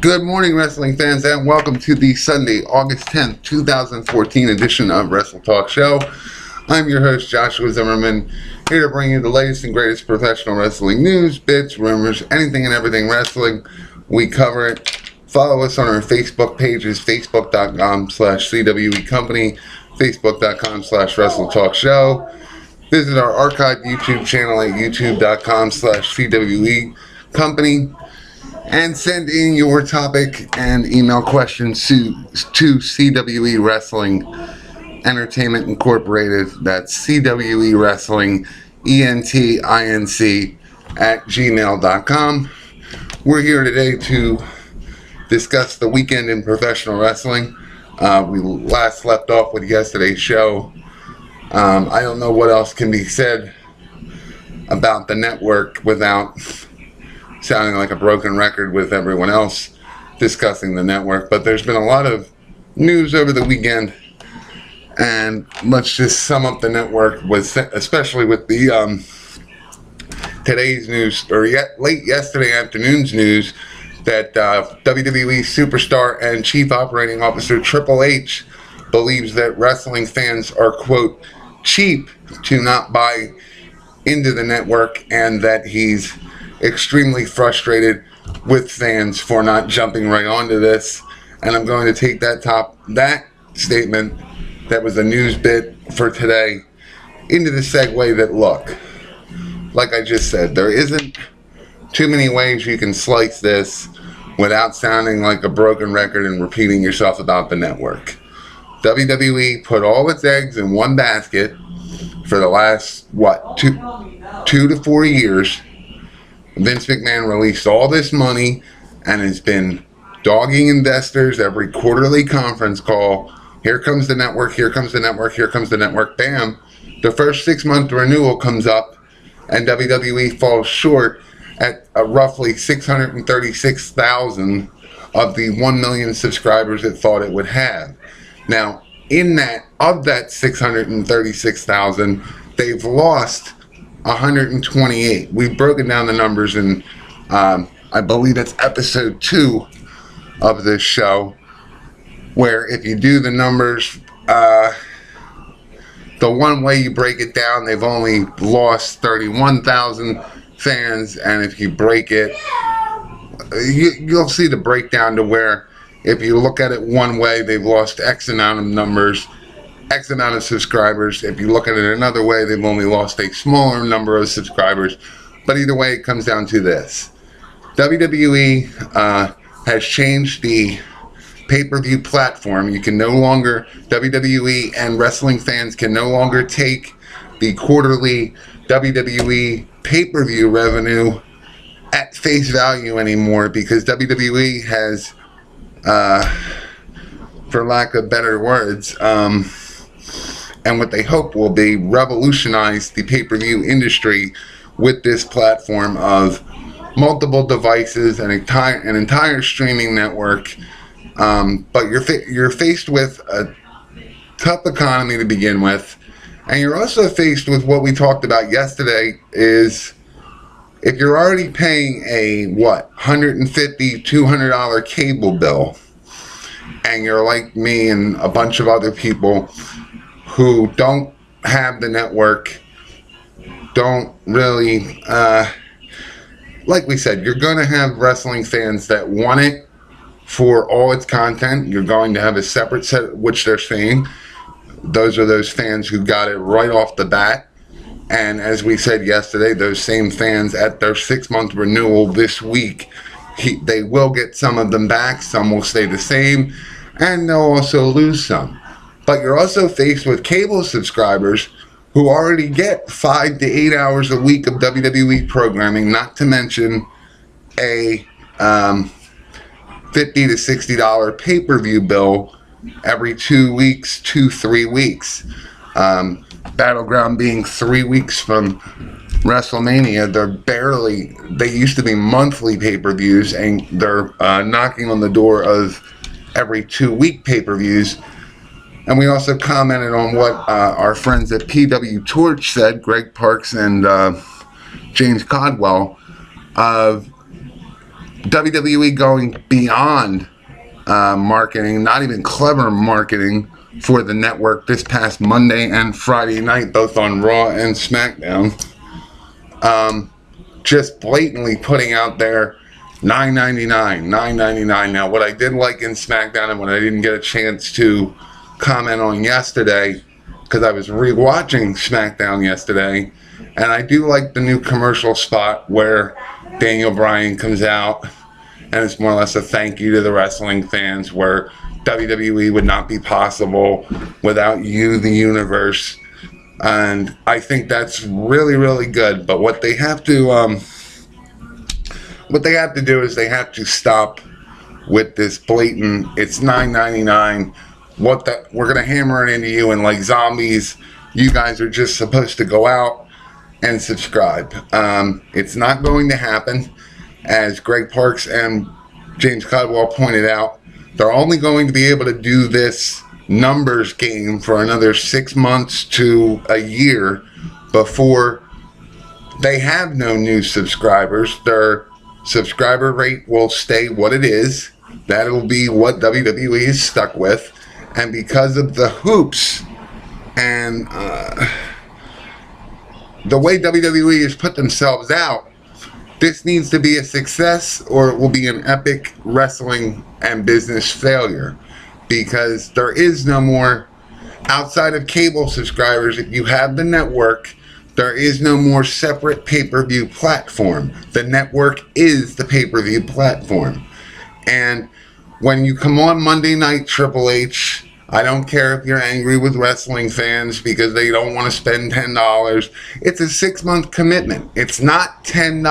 Good morning, wrestling fans, and welcome to the Sunday, August 10th, 2014 edition of Wrestle Talk Show. I'm your host, Joshua Zimmerman, here to bring you the latest and greatest professional wrestling news, bits, rumors, anything and everything wrestling. We cover it. Follow us on our Facebook pages, facebook.com/CWE Company, facebook.com/WrestleTalkShow. Visit our archived YouTube channel at youtube.com/CWE Company. And send in your topic and email questions to CWE Wrestling Entertainment Incorporated. That's CWE Wrestling ENTINC @gmail.com. We're here today to discuss the weekend in professional wrestling. We last left off with yesterday's show. I don't know what else can be said about the network without sounding like a broken record with everyone else discussing the network, but there's been a lot of news over the weekend, and let's just sum up the network with, especially with the today's news, or late yesterday afternoon's news, that WWE superstar and Chief Operating Officer Triple H believes that wrestling fans are, quote, cheap to not buy into the network, and that he's extremely frustrated with fans for not jumping right onto this. And I'm going to take that statement that was a news bit for today into the segue that, look, like I just said, there isn't too many ways you can slice this without sounding like a broken record and repeating yourself about the network. WWE put all its eggs in one basket for the last, two to 4 years. Vince McMahon released all this money and has been dogging investors every quarterly conference call. Here comes the network, here comes the network, here comes the network. Bam. The first 6-month renewal comes up and WWE falls short at roughly 636,000 of the 1 million subscribers it thought it would have. Now, of that 636,000, they've lost 128. We've broken down the numbers in, I believe it's episode 2 of this show, where if you do the numbers, the one way you break it down, they've only lost 31,000 fans, and if you break it, you'll see the breakdown to where if you look at it one way, they've lost X amount of numbers, X amount of subscribers. If you look at it another way, they've only lost a smaller number of subscribers. But either way, it comes down to this. WWE has changed the pay-per-view platform. You can no longer, WWE and wrestling fans can no longer take the quarterly WWE pay-per-view revenue at face value anymore, because WWE has, for lack of better words, and what they hope will be, revolutionize the pay-per-view industry with this platform of multiple devices and an entire streaming network. But you're faced with a tough economy to begin with, and you're also faced with what we talked about yesterday, is if you're already paying a $150, $200 cable bill, and you're like me and a bunch of other people who don't have the network, don't really, like we said, you're going to have wrestling fans that want it for all its content. You're going to have a separate set, which they're saying, those are those fans who got it right off the bat. And as we said yesterday, those same fans at their 6-month renewal this week, they will get some of them back, some will stay the same, and they'll also lose some. But you're also faced with cable subscribers who already get 5 to 8 hours a week of WWE programming, not to mention a $50 to $60 pay-per-view bill every 2 weeks, 3 weeks. Battleground being 3 weeks from WrestleMania, they used to be monthly pay-per-views, and they're knocking on the door of every 2-week pay-per-views. And we also commented on what our friends at PW Torch said, Greg Parks and James Codwell, of WWE going beyond marketing, not even clever marketing, for the network this past Monday and Friday night, both on Raw and SmackDown. Just blatantly putting out there $9.99. Now, what I did like in SmackDown and what I didn't get a chance to comment on yesterday, because I was rewatching SmackDown yesterday, and I do like the new commercial spot where Daniel Bryan comes out, and it's more or less a thank you to the wrestling fans, where WWE would not be possible without you, the universe. And I think that's really, really good. But what they have to do is they have to stop with this blatant, it's $9.99. We're gonna hammer it into you, and like zombies, you guys are just supposed to go out and subscribe. It's not going to happen. As Greg Parks and James Caldwell pointed out, they're only going to be able to do this numbers game for another 6 months to a year before they have no new subscribers. Their subscriber rate will stay what it is. That'll be what WWE is stuck with. And because of the hoops and the way WWE has put themselves out, this needs to be a success or it will be an epic wrestling and business failure, because there is no more, outside of cable subscribers, if you have the network, there is no more separate pay-per-view platform. The network is the pay-per-view platform. And when you come on Monday night, Triple H, I don't care if you're angry with wrestling fans because they don't want to spend $10. It's a 6-month commitment. It's not $10.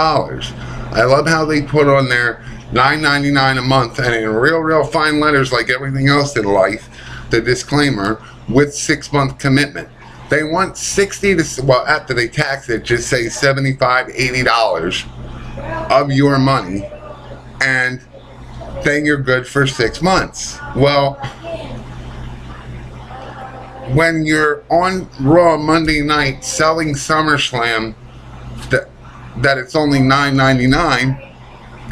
I love how they put on there $9.99 a month, and in real fine letters, like everything else in life, the disclaimer with 6-month commitment. They want $60 to, well, after they tax it, just say $75, $80 of your money, and then you're good for 6 months. Well, when you're on Raw Monday night selling SummerSlam, that it's only $9.99,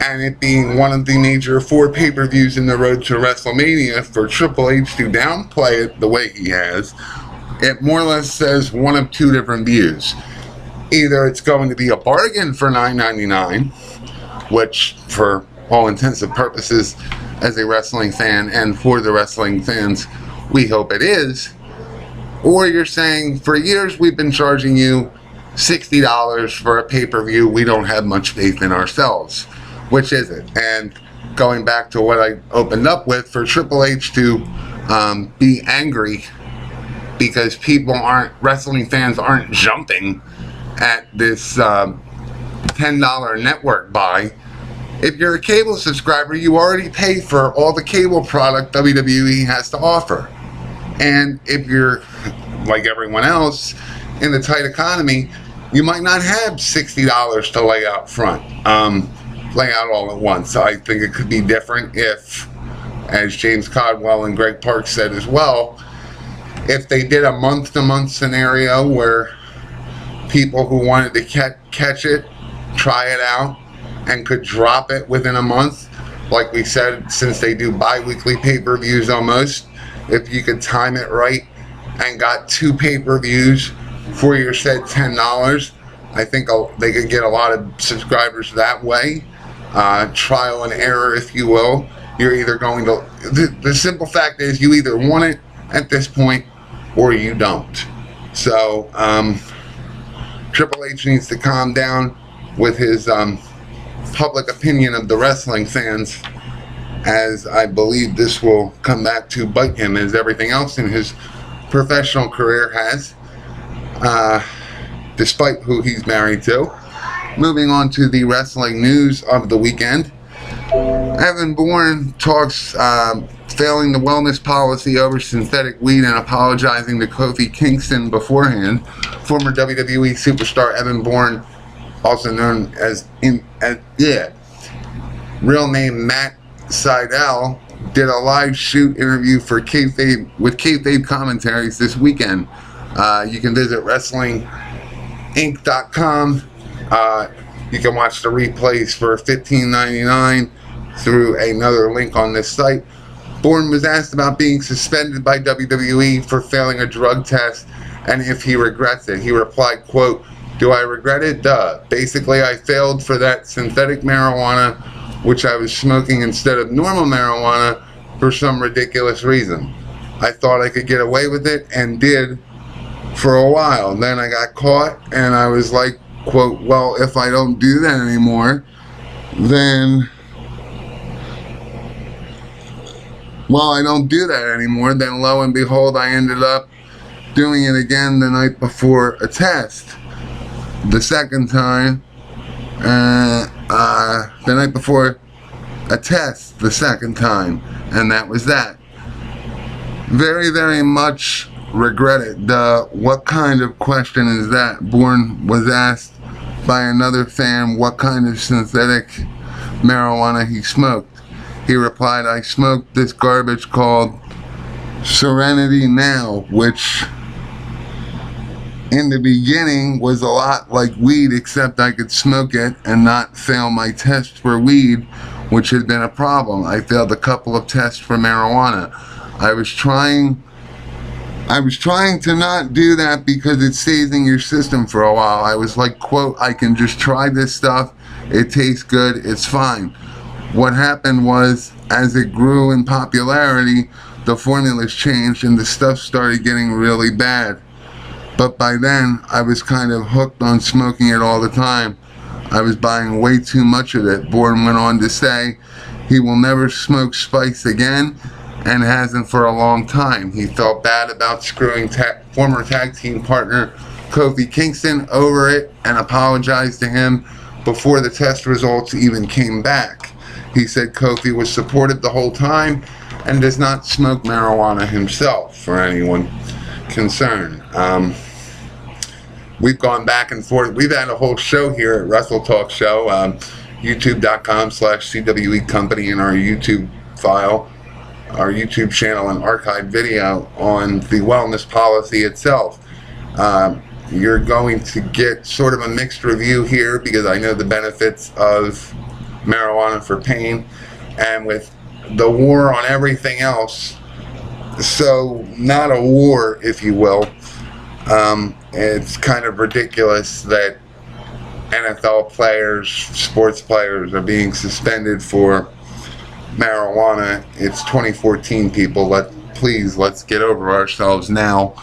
and it being one of the major 4 pay-per-views in the road to WrestleMania, for Triple H to downplay it the way he has, it more or less says one of 2 different views. Either it's going to be a bargain for $9.99, which for all intents and purposes as a wrestling fan and for the wrestling fans, we hope it is. Or you're saying, for years we've been charging you $60 for a pay-per-view, we don't have much faith in ourselves. Which is it? And going back to what I opened up with, for Triple H to be angry because wrestling fans aren't jumping at this $10 network buy. If you're a cable subscriber, you already pay for all the cable product WWE has to offer. And if you're, like everyone else, in the tight economy, you might not have $60 to lay out front, lay out all at once. So I think it could be different if, as James Caldwell and Greg Parks said as well, if they did a month-to-month scenario where people who wanted to catch it, try it out, and could drop it within a month, like we said, since they do bi-weekly pay-per-views almost, if you could time it right and got 2 pay-per-views for your said $10, I think they could get a lot of subscribers that way. Trial and error, if you will. You're either going to, the simple fact is, you either want it at this point or you don't. So Triple H needs to calm down with his public opinion of the wrestling fans, as I believe this will come back to bite him, as everything else in his professional career has, despite who he's married to. Moving on to the wrestling news of the weekend. Evan Bourne talks failing the wellness policy over synthetic weed and apologizing to Kofi Kingston beforehand. Former WWE superstar Evan Bourne, also known as real name Matt Sydal, did a live shoot interview for Kayfabe commentaries this weekend. You can visit WrestlingInc.com. You can watch the replays for $15.99 through another link on this site. Bourne was asked about being suspended by WWE for failing a drug test and if he regrets it. He replied, quote, "Do I regret it? Duh. Basically, I failed for that synthetic marijuana, which I was smoking instead of normal marijuana for some ridiculous reason. I thought I could get away with it and did for a while. Then I got caught and I was like, quote, well, if I don't do that anymore, then lo and behold, I ended up doing it again the night before a test. The second time, the night before a test, the second time, and that was that. Very, very much regret it. What kind of question is that?" Bourne was asked by another fan what kind of synthetic marijuana he smoked. He replied, "I smoked this garbage called Serenity Now, which in the beginning was a lot like weed, except I could smoke it and not fail my test for weed, which had been a problem. I failed a couple of tests for marijuana. I was trying to not do that because it stays in your system for a while. I was like, quote, I can just try this stuff. It tastes good. It's fine. What happened was, as it grew in popularity, the formulas changed and the stuff started getting really bad. But by then, I was kind of hooked on smoking it all the time. I was buying way too much of it." Bourne went on to say he will never smoke spice again and hasn't for a long time. He felt bad about screwing former tag team partner Kofi Kingston over it and apologized to him before the test results even came back. He said Kofi was supportive the whole time and does not smoke marijuana himself, for anyone concerned. We've gone back and forth. We've had a whole show here at WrestleTalkShow, youtube.com/CWE Company, in our YouTube file, our YouTube channel, and archived video on the wellness policy itself. You're going to get sort of a mixed review here because I know the benefits of marijuana for pain, and with the war on everything else, so not a war, if you will. It's kind of ridiculous that NFL players, sports players, are being suspended for marijuana. It's 2014, people. Let's get over ourselves now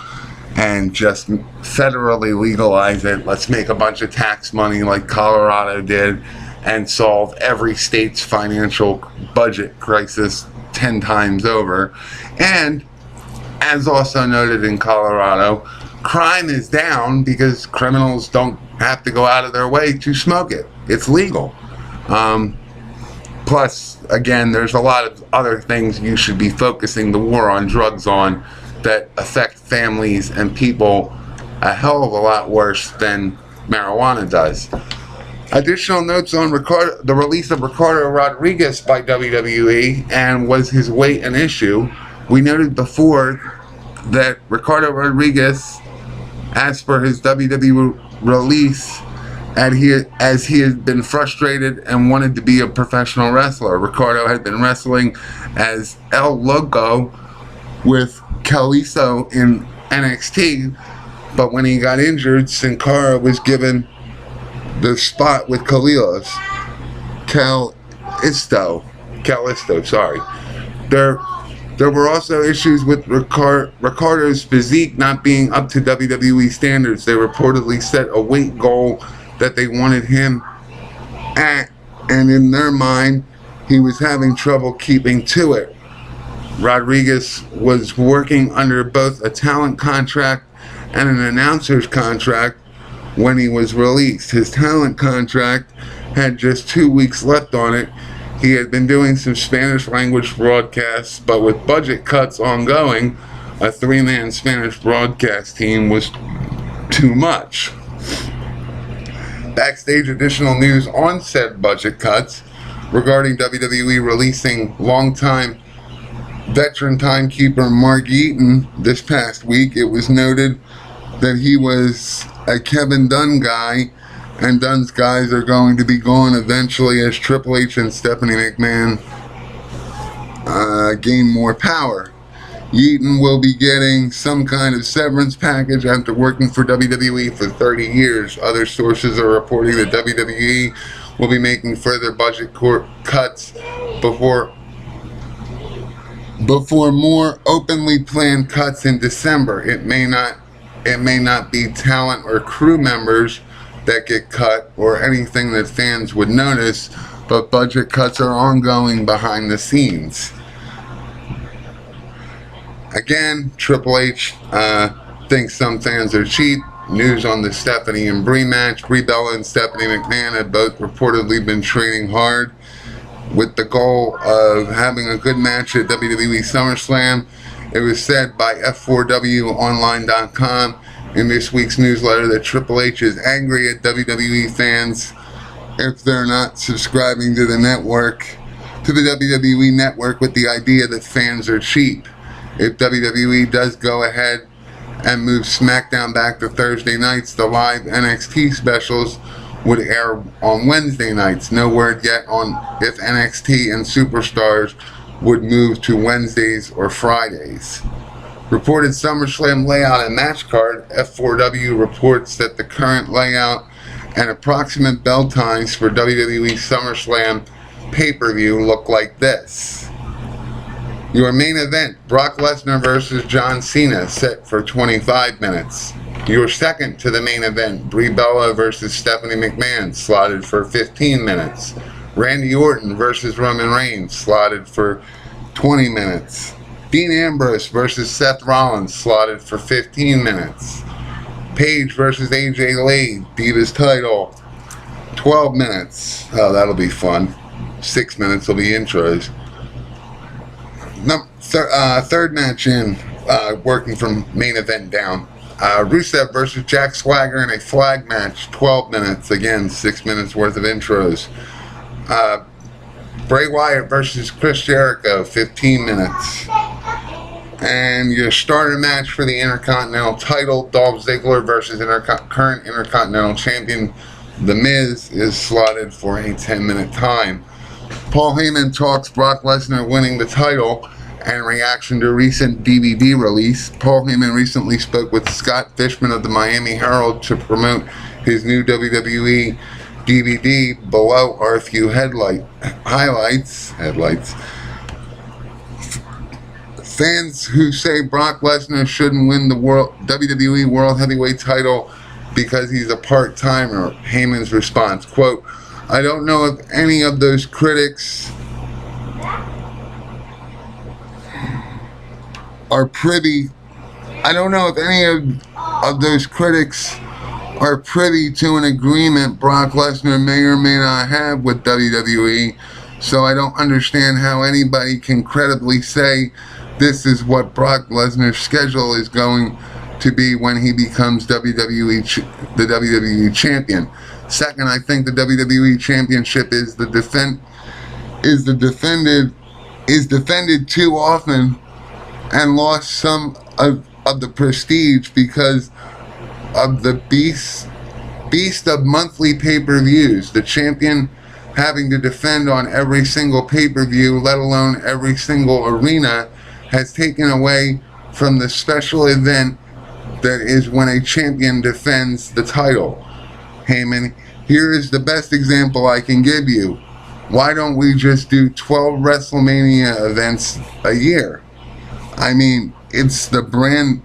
and just federally legalize it. Let's make a bunch of tax money like Colorado did and solve every state's financial budget crisis 10 times over. And as also noted in Colorado, crime is down because criminals don't have to go out of their way to smoke it. It's legal. Plus, again, there's a lot of other things you should be focusing the war on drugs on that affect families and people a hell of a lot worse than marijuana does. Additional notes on the release of Ricardo Rodriguez by WWE, and was his weight an issue? We noted before that Ricardo Rodriguez asked for his WWE release as he had been frustrated and wanted to be a professional wrestler. Ricardo had been wrestling as El Loco with Kalisto in NXT, but when he got injured, Sin Cara was given the spot with Kalisto. Sorry. There were also issues with Ricardo's physique not being up to WWE standards. They reportedly set a weight goal that they wanted him at, and in their mind, he was having trouble keeping to it. Rodriguez was working under both a talent contract and an announcer's contract when he was released. His talent contract had just 2 weeks left on it. He had been doing some Spanish language broadcasts, but with budget cuts ongoing, a 3-man Spanish broadcast team was too much. Backstage, additional news on said budget cuts regarding WWE releasing longtime veteran timekeeper Mark Eaton this past week. It was noted that he was a Kevin Dunn guy And Dunn's guys are going to be gone eventually as Triple H and Stephanie McMahon gain more power. Yeaton will be getting some kind of severance package after working for WWE for 30 years. Other sources are reporting that WWE will be making further budget cuts before more openly planned cuts in December. It may not be talent or crew members that get cut or anything that fans would notice, but budget cuts are ongoing behind the scenes. Again, Triple H thinks some fans are cheap. News on the Stephanie and Brie match. Brie Bella and Stephanie McMahon have both reportedly been training hard with the goal of having a good match at WWE SummerSlam. It was said by F4WOnline.com in this week's newsletter that Triple H is angry at WWE fans if they're not subscribing to the network, to the WWE network, with the idea that fans are cheap. If WWE does go ahead and move SmackDown back to Thursday nights, the live NXT specials would air on Wednesday nights. No word yet on if NXT and Superstars would move to Wednesdays or Fridays. Reported SummerSlam layout and match card. F4W reports that the current layout and approximate bell times for WWE SummerSlam pay-per-view look like this. Your main event, Brock Lesnar versus John Cena, set for 25 minutes. Your second to the main event, Brie Bella versus Stephanie McMahon, slotted for 15 minutes. Randy Orton versus Roman Reigns, slotted for 20 minutes. Dean Ambrose versus Seth Rollins, slotted for 15 minutes. Paige versus AJ Lee, Divas title, 12 minutes. Oh, that'll be fun. 6 minutes will be intros. Third match in, working from main event down. Rusev versus Jack Swagger in a flag match, 12 minutes. Again, 6 minutes worth of intros. Bray Wyatt versus Chris Jericho, 15 minutes. And your starter match for the Intercontinental title, Dolph Ziggler versus current Intercontinental Champion The Miz, is slotted for a 10-minute time. Paul Heyman talks Brock Lesnar winning the title and reaction to recent DVD release. Paul Heyman recently spoke with Scott Fishman of the Miami Herald to promote his new WWE DVD. Below are a few highlights. Fans who say Brock Lesnar shouldn't win the WWE World Heavyweight title because he's a part-timer. Heyman's response, quote, I don't know if any of those critics are privy to an agreement Brock Lesnar may or may not have with WWE, so I don't understand how anybody can credibly say this is what Brock Lesnar's schedule is going to be when he becomes the WWE champion. Second, I think the WWE Championship is defended too often and lost some of the prestige because of the beast of monthly pay-per-views. The champion having to defend on every single pay-per-view, let alone every single arena, has taken away from the special event that is when a champion defends the title. Heyman, here is the best example I can give you. Why don't we just do 12 WrestleMania events a year? I mean, it's the brand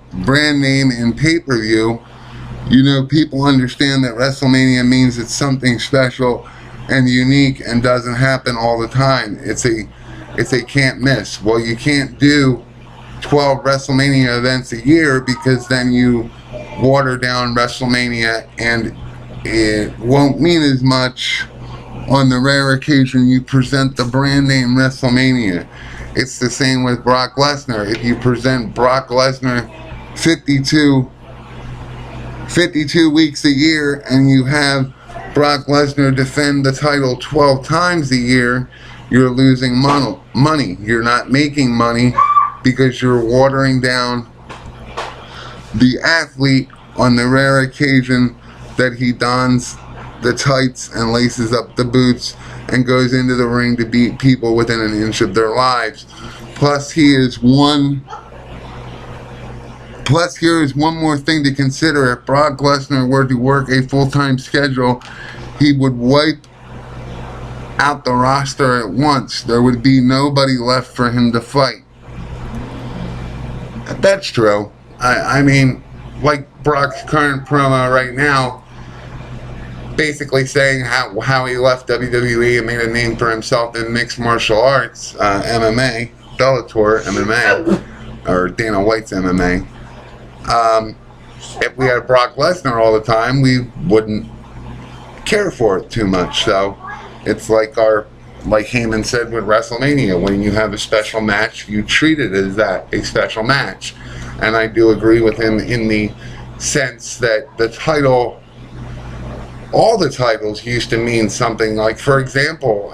name in pay-per-view. You know, people understand that WrestleMania means it's something special and unique and doesn't happen all the time. It's a can't miss. Well, you can't do 12 WrestleMania events a year because then you water down WrestleMania and it won't mean as much on the rare occasion you present the brand name WrestleMania. It's the same with Brock Lesnar. If you present Brock Lesnar 52 weeks a year and you have Brock Lesnar defend the title 12 times a year, you're losing money. You're not making money because you're watering down the athlete on the rare occasion that he dons the tights and laces up the boots and goes into the ring to beat people within an inch of their lives. Plus, here is one more thing to consider. If Brock Lesnar were to work a full-time schedule, he would wipe out the roster at once. There would be nobody left for him to fight. That's true. I mean, like Brock's current promo right now, basically saying how he left WWE and made a name for himself in mixed martial arts, MMA, Bellator MMA, or Dana White's MMA. If we had Brock Lesnar all the time, we wouldn't care for it too much. So it's like Heyman said with WrestleMania, when you have a special match, you treat it as that, a special match. And I do agree with him in the sense that the title, all the titles used to mean something. Like, for example,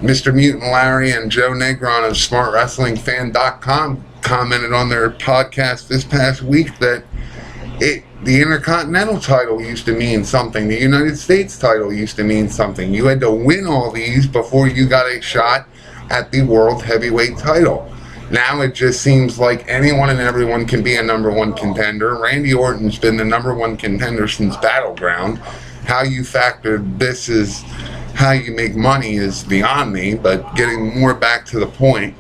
Mr. Mutant Larry and Joe Negron of SmartWrestlingFan.com commented on their podcast this past week that the Intercontinental title used to mean something. The United States title used to mean something. You had to win all these before you got a shot at the World Heavyweight title. Now it just seems like anyone and everyone can be a number one contender. Randy Orton's been the number one contender since Battleground. How you factor this is how you make money is beyond me, but getting more back to the point.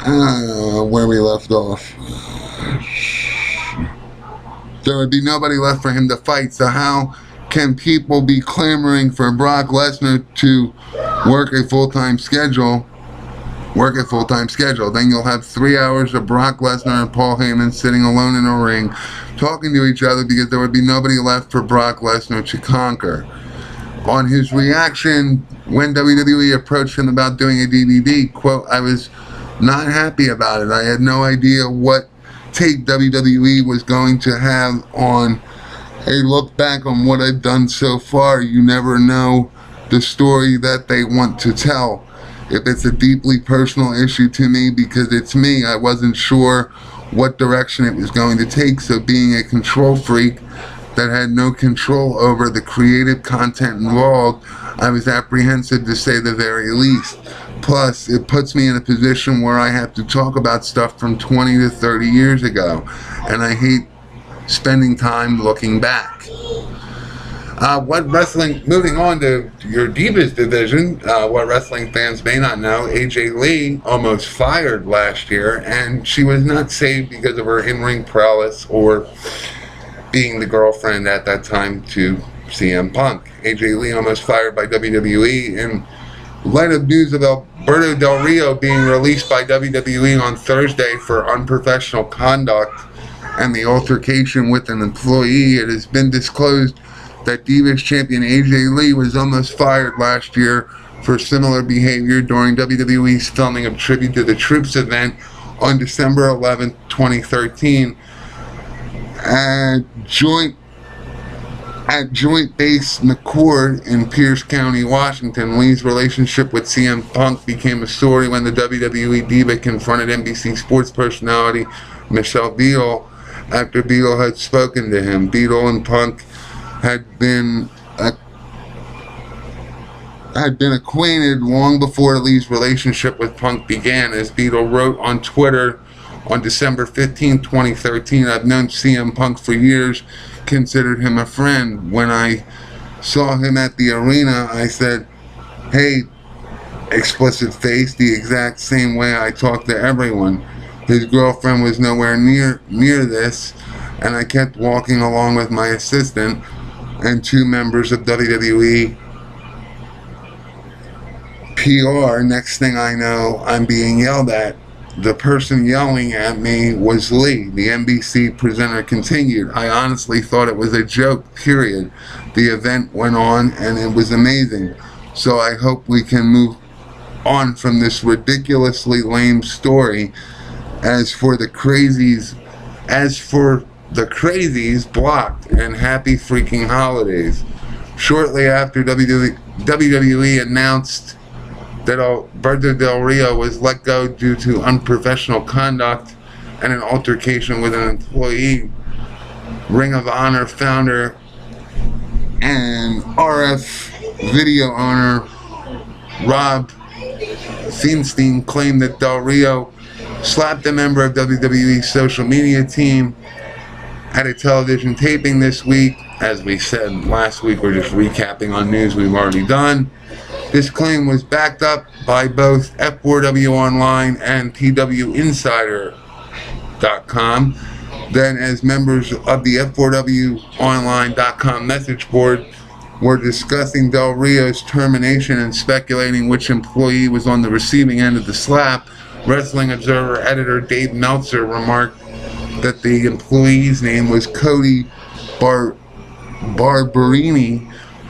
Where we left off. There would be nobody left for him to fight, so how can people be clamoring for Brock Lesnar to work a full-time schedule? Then you'll have 3 hours of Brock Lesnar and Paul Heyman sitting alone in a ring, talking to each other, because there would be nobody left for Brock Lesnar to conquer. On his reaction when WWE approached him about doing a DVD, quote, "I was not happy about it. I had no idea what take WWE was going to have on a look back on what I've done so far. You never know the story that they want to tell. If it's a deeply personal issue to me, because it's me, I wasn't sure what direction it was going to take. So being a control freak that had no control over the creative content involved, I was apprehensive, to say the very least. Plus, it puts me in a position where I have to talk about stuff from 20 to 30 years ago, and I hate spending time looking back." Moving on to your Divas division, what wrestling fans may not know, AJ Lee almost fired last year, and she was not saved because of her in-ring prowess or being the girlfriend at that time to CM Punk. AJ Lee almost fired by WWE in light of news of Alberto Del Rio being released by WWE on Thursday for unprofessional conduct and the altercation with an employee. It has been disclosed that Divas champion AJ Lee was almost fired last year for similar behavior during WWE's filming of Tribute to the Troops event on December 11, 2013 at Joint Base McCord in Pierce County, Washington. Lee's relationship with CM Punk became a story when the WWE Diva confronted NBC Sports personality Michelle Beadle after Beadle had spoken to him. Beadle and Punk had been acquainted long before Lee's relationship with Punk began. As Beadle wrote on Twitter on December 15, 2013, "I've known CM Punk for years, considered him a friend. When I saw him at the arena, I said, 'Hey, explicit face,' the exact same way I talk to everyone. His girlfriend was nowhere near this, and I kept walking along with my assistant and 2 members of WWE PR. Next thing I know, I'm being yelled at. The person yelling at me was Lee." The NBC presenter continued, "I honestly thought it was a joke, period. The event went on and it was amazing. So I hope we can move on from this ridiculously lame story. As for the crazies, blocked, and happy freaking holidays." Shortly after WWE announced that Alberto Del Rio was let go due to unprofessional conduct and an altercation with an employee, Ring of Honor founder and RF video owner Rob Feinstein claimed that Del Rio slapped a member of WWE's social media team at a television taping this week. As we said last week, we're just recapping on news we've already done. This claim was backed up by both F4W Online and TWInsider.com. Then, as members of the F4WOnline.com message board were discussing Del Rio's termination and speculating which employee was on the receiving end of the slap, Wrestling Observer editor Dave Meltzer remarked that the employee's name was Cody Barberini.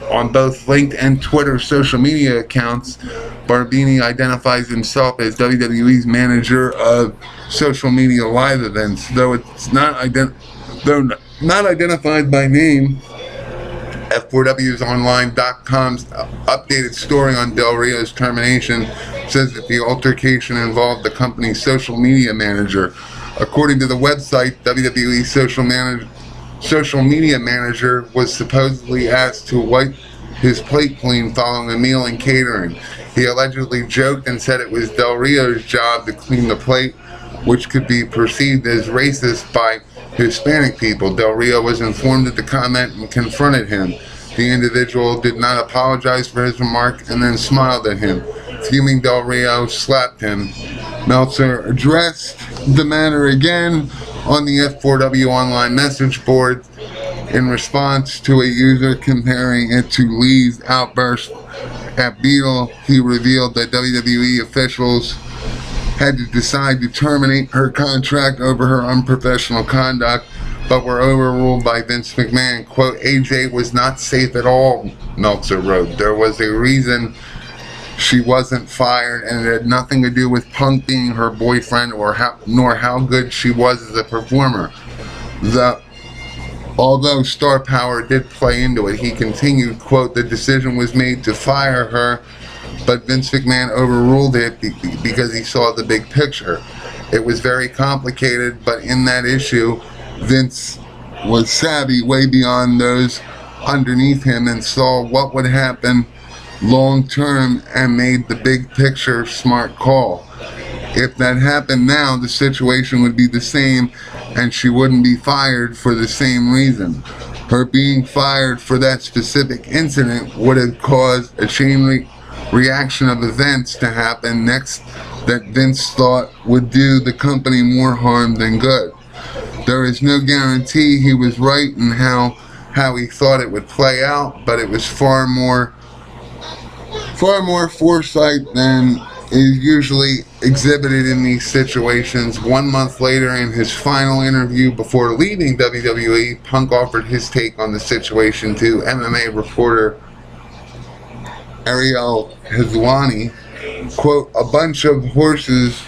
On both linked and Twitter social media accounts, Barbini identifies himself as WWE's manager of social media live events. Though not identified by name, F4WsOnline.com's updated story on Del Rio's termination says that the altercation involved the company's social media manager. According to the website, WWE's social media manager was supposedly asked to wipe his plate clean following a meal and catering. He allegedly joked and said it was Del Rio's job to clean the plate, which could be perceived as racist by Hispanic people. Del Rio was informed of the comment and confronted him. The individual did not apologize for his remark and then smiled at him. Fuming, Del Rio slapped him. Meltzer addressed the matter again on the F4W Online message board in response to a user comparing it to Lee's outburst at Beetle. He revealed that WWE officials had to decide to terminate her contract over her unprofessional conduct, but were overruled by Vince McMahon. Quote, AJ was not safe at all, Meltzer wrote. There was a reason she wasn't fired, and it had nothing to do with Punk being her boyfriend nor how good she was as a performer. Although star power did play into it, he continued, quote, the decision was made to fire her, but Vince McMahon overruled it because he saw the big picture. It was very complicated, but in that issue, Vince was savvy way beyond those underneath him and saw what would happen long term and made the big picture smart call. If that happened now, the situation would be the same and she wouldn't be fired for the same reason. Her being fired for that specific incident would have caused a chain reaction of events to happen next that Vince thought would do the company more harm than good. There is no guarantee he was right in how he thought it would play out, but it was far more foresight than is usually exhibited in these situations. 1 month later, in his final interview before leaving WWE, Punk offered his take on the situation to MMA reporter Ariel Hezwani. Quote, a bunch of horses,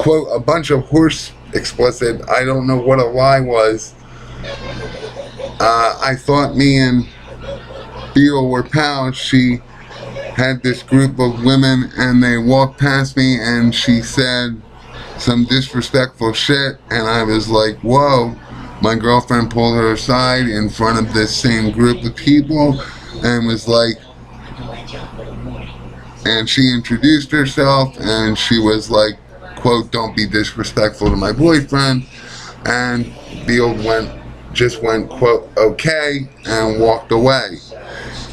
quote, a bunch of horse explicit, I don't know what a lie was. I thought me and Beal were pals. She had this group of women and they walked past me and she said some disrespectful shit and I was like, whoa. My girlfriend pulled her aside in front of this same group of people and was like, and she introduced herself and she was like, quote, don't be disrespectful to my boyfriend. And Beal just went, quote, okay, and walked away.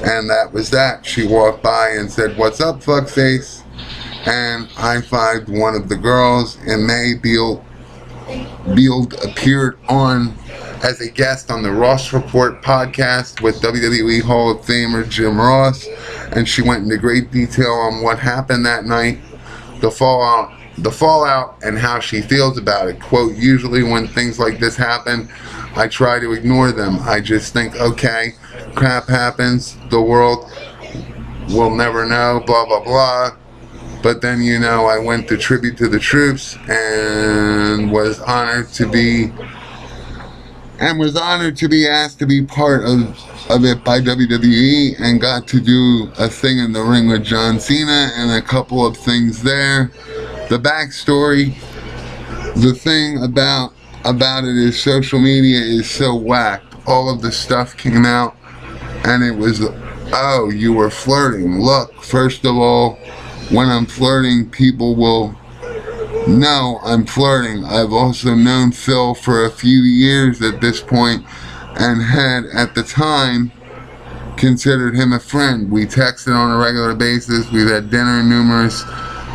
And that was that. She walked by and said, what's up, fuckface? And high-fived one of the girls. In May, Beal appeared on as a guest on the Ross Report podcast with WWE Hall of Famer Jim Ross, and she went into great detail on what happened that night, the fallout, and how she feels about it. Quote, usually when things like this happen, I try to ignore them. I just think, okay, crap happens, the world will never know, blah, blah, blah. But then, I went to tribute to the troops and was honored to be asked to be part of it by WWE and got to do a thing in the ring with John Cena and a couple of things there. The backstory The thing about it is social media is so whacked. All of the stuff came out and it was, oh, you were flirting. Look, first of all, when I'm flirting, people will know I'm flirting. I've also known Phil for a few years at this point and had at the time considered him a friend. We texted on a regular basis. We've had dinner numerous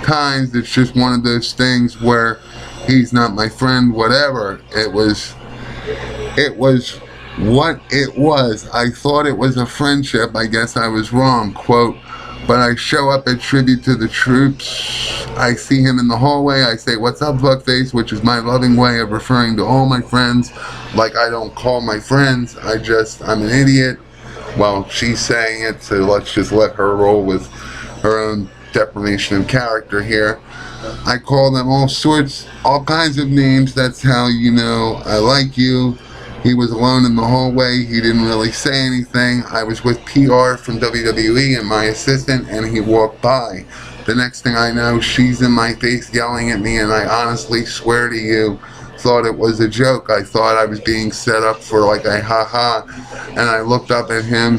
times. It's just one of those things where he's not my friend, whatever. It was what it was. I thought it was a friendship. I guess I was wrong. Quote, but I show up at tribute to the troops. I see him in the hallway. I say, what's up, fuckface, which is my loving way of referring to all my friends. Like I don't call my friends. I'm an idiot. Well, she's saying it, so let's just let her roll with her own deprivation of character here. I call them all kinds of names. That's how you know I like you. He was alone in the hallway. He didn't really say anything. I was with PR from WWE and my assistant, and he walked by. The next thing I know, she's in my face yelling at me, and I honestly swear to you, thought it was a joke. I thought I was being set up for like a ha-ha, and I looked up at him,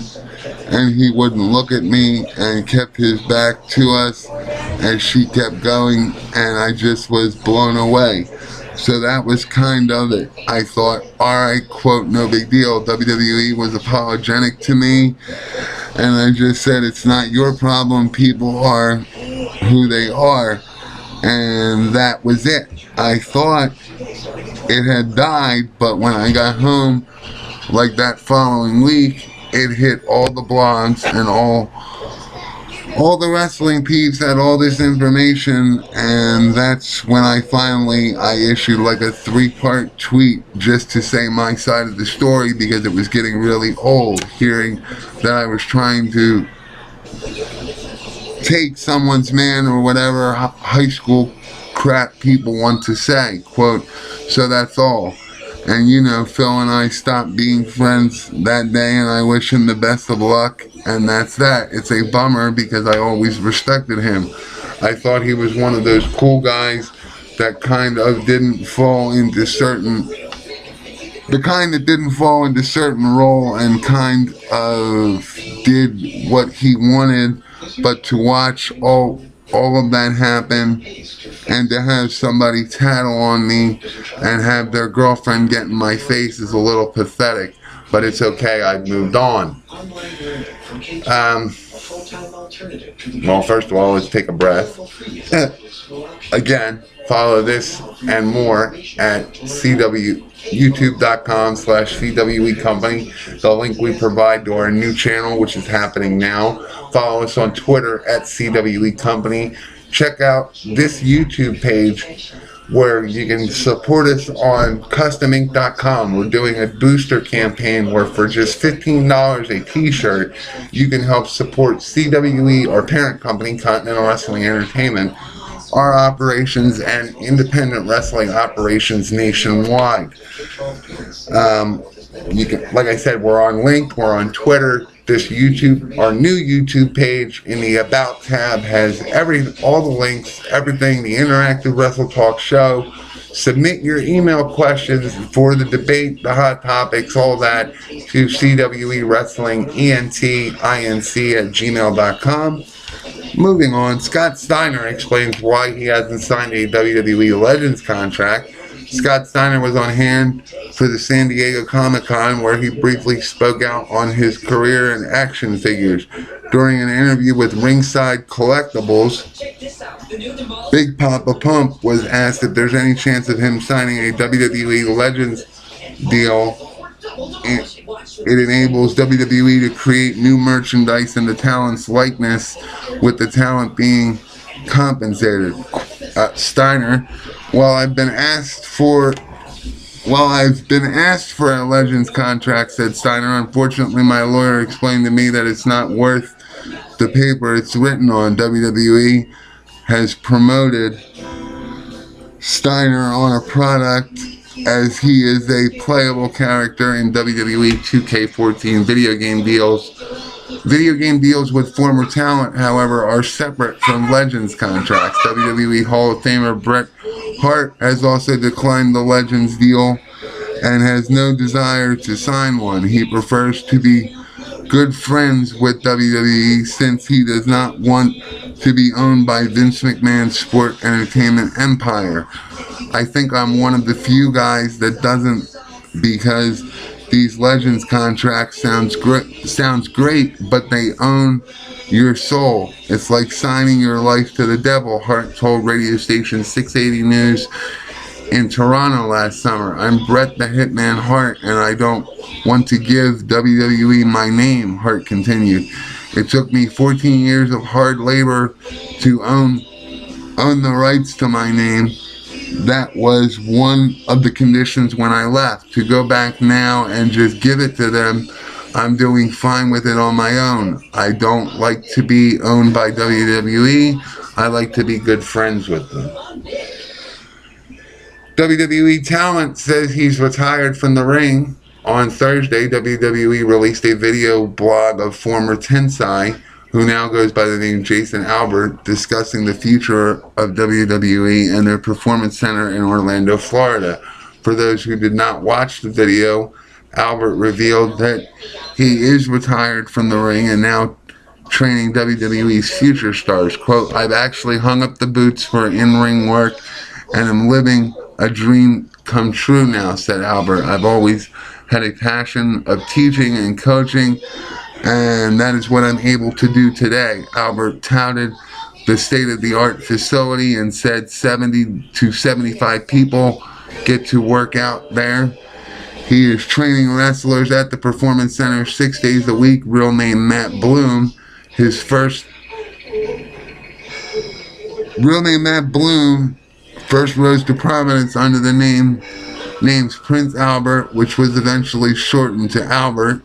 and he wouldn't look at me and kept his back to us, and she kept going, and I just was blown away. So that was kind of it. I thought, alright, quote, no big deal. WWE was apologetic to me, and I just said, it's not your problem. People are who they are, and that was it. I thought it had died, but when I got home, like that following week, it hit all the blogs and all the wrestling peeps had all this information, and that's when I issued like a 3-part tweet just to say my side of the story, because it was getting really old hearing that I was trying to take someone's man or whatever high school crap people want to say, quote, so that's all. And you know, Phil and I stopped being friends that day, and I wish him the best of luck, and that's that. It's a bummer because I always respected him. I thought he was one of those cool guys that kind of didn't fall into certain role and kind of did what he wanted, but to watch all of that happen and to have somebody tattle on me and have their girlfriend get in my face is a little pathetic, but it's okay. I've moved on. Well, first of all, let's take a breath. Again, follow this and more at youtube.com/CWE Company, the link we provide to our new channel, which is happening now. Follow us on Twitter at CWE Company. Check out this YouTube page where you can support us on customink.com. We're doing a booster campaign where for just $15 a t-shirt, you can help support CWE, our parent company, Continental Wrestling Entertainment, our operations and independent wrestling operations nationwide. You can, like I said, we're on Link, we're on Twitter. This YouTube, our new YouTube page in the About tab has all the links, everything, the interactive Wrestle Talk show. Submit your email questions for the debate, the hot topics, all that to CWE Wrestling ENTINC@gmail.com. Moving on, Scott Steiner explains why he hasn't signed a WWE Legends contract. Scott Steiner was on hand for the San Diego Comic-Con where he briefly spoke out on his career in action figures. During an interview with Ringside Collectibles, Big Papa Pump was asked if there's any chance of him signing a WWE Legends deal. It enables WWE to create new merchandise in the talent's likeness, with the talent being compensated. Steiner, while I've been asked for a Legends contract, said Steiner, unfortunately my lawyer explained to me that it's not worth the paper it's written on. WWE has promoted Steiner on a product as he is a playable character in WWE 2K14 video game deals. Video game deals with former talent, however, are separate from Legends contracts. WWE Hall of Famer Bret Hart has also declined the Legends deal and has no desire to sign one. He prefers to be good friends with WWE since he does not want to be owned by Vince McMahon's sport entertainment empire. I think I'm one of the few guys that doesn't, because these Legends contracts sounds great, but they own your soul. It's like signing your life to the devil, Hart told radio station 680 News in Toronto last summer. I'm Bret the Hitman Hart, and I don't want to give WWE my name, Hart continued. It took me 14 years of hard labor to own the rights to my name. That was one of the conditions when I left. To go back now and just give it to them, I'm doing fine with it on my own. I don't like to be owned by WWE. I like to be good friends with them. WWE talent says he's retired from the ring. On Thursday, WWE released a video blog of former Tensai, who now goes by the name Jason Albert, discussing the future of WWE and their performance center in Orlando, Florida. For those who did not watch the video, Albert revealed that he is retired from the ring and now training WWE's future stars. Quote, I've actually hung up the boots for in-ring work and am living a dream come true now, said Albert. I've always had a passion of teaching and coaching, and that is what I'm able to do today. Albert touted the state-of-the-art facility and said 70 to 75 people get to work out there. He is training wrestlers at the Performance Center 6 days a week. Real name Matt Bloom. His first rose to prominence under the names Prince Albert, which was eventually shortened to Albert,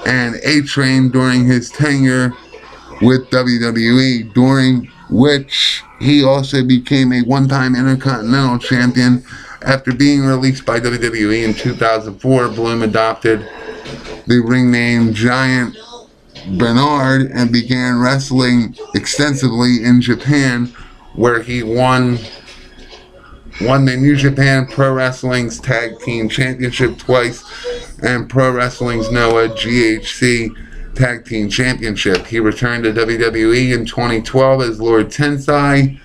and A-Train during his tenure with WWE, during which he also became a one-time Intercontinental Champion. After being released by WWE in 2004, Bloom adopted the ring name Giant Bernard and began wrestling extensively in Japan, where he won the New Japan Pro Wrestling's Tag Team Championship twice and Pro Wrestling's Noah GHC Tag Team Championship. He returned to WWE in 2012 as Lord Tensai,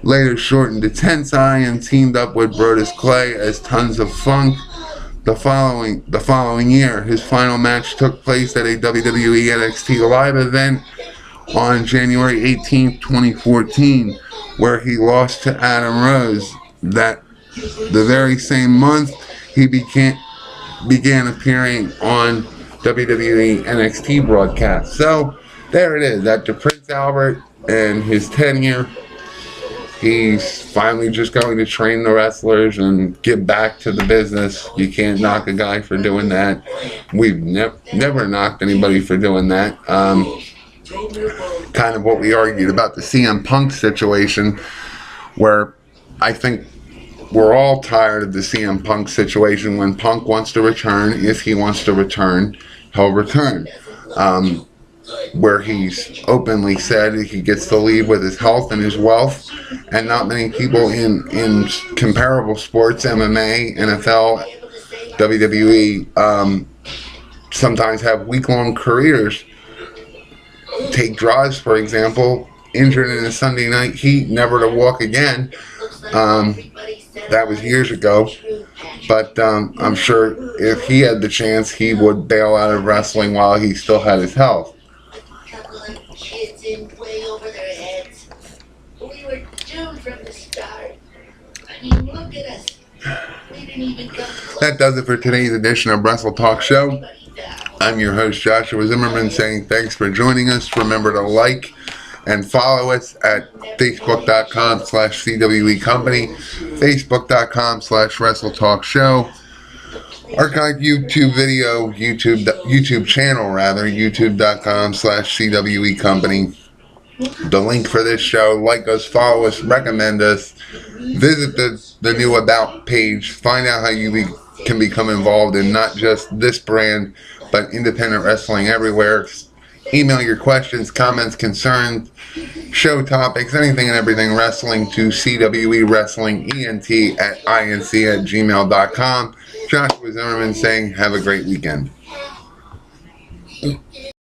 later shortened to Tensai, and teamed up with Brodus Clay as Tons of Funk the following year. His final match took place at a WWE NXT Live event on January 18, 2014, where he lost to Adam Rose. That the very same month, he began appearing on WWE NXT broadcasts. So there it is. After Prince Albert and his tenure, he's finally just going to train the wrestlers and get back to the business. You can't knock a guy for doing that. We've never knocked anybody for doing that. Kind of what we argued about the CM Punk situation, where I think we're all tired of the CM Punk situation. When Punk wants to return, if he wants to return, he'll return. Where he's openly said he gets to leave with his health and his wealth, and not many people in comparable sports, MMA, NFL, WWE, sometimes have week-long careers. Take Draws, for example, injured in a Sunday Night Heat, never to walk again. That was years ago, but I'm sure if he had the chance, he would bail out of wrestling while he still had his health. Way over their heads. We were doomed from the start. I mean, look at us. We didn't even come close. That does it for today's edition of WrestleTalkShow. I'm your host, Joshua Zimmerman, saying thanks for joining us. Remember to like and follow us at facebook.com/CWE Company, facebook.com/WrestleTalkShow. Archive YouTube video, YouTube channel rather, youtube.com/CWE Company. The link for this show, like us, follow us, recommend us, visit the new About page, find out how you can become involved in not just this brand, but independent wrestling everywhere. Email your questions, comments, concerns, show topics, anything and everything wrestling to CWEWrestlingENT@gmail.com. Joshua Zimmerman saying, have a great weekend.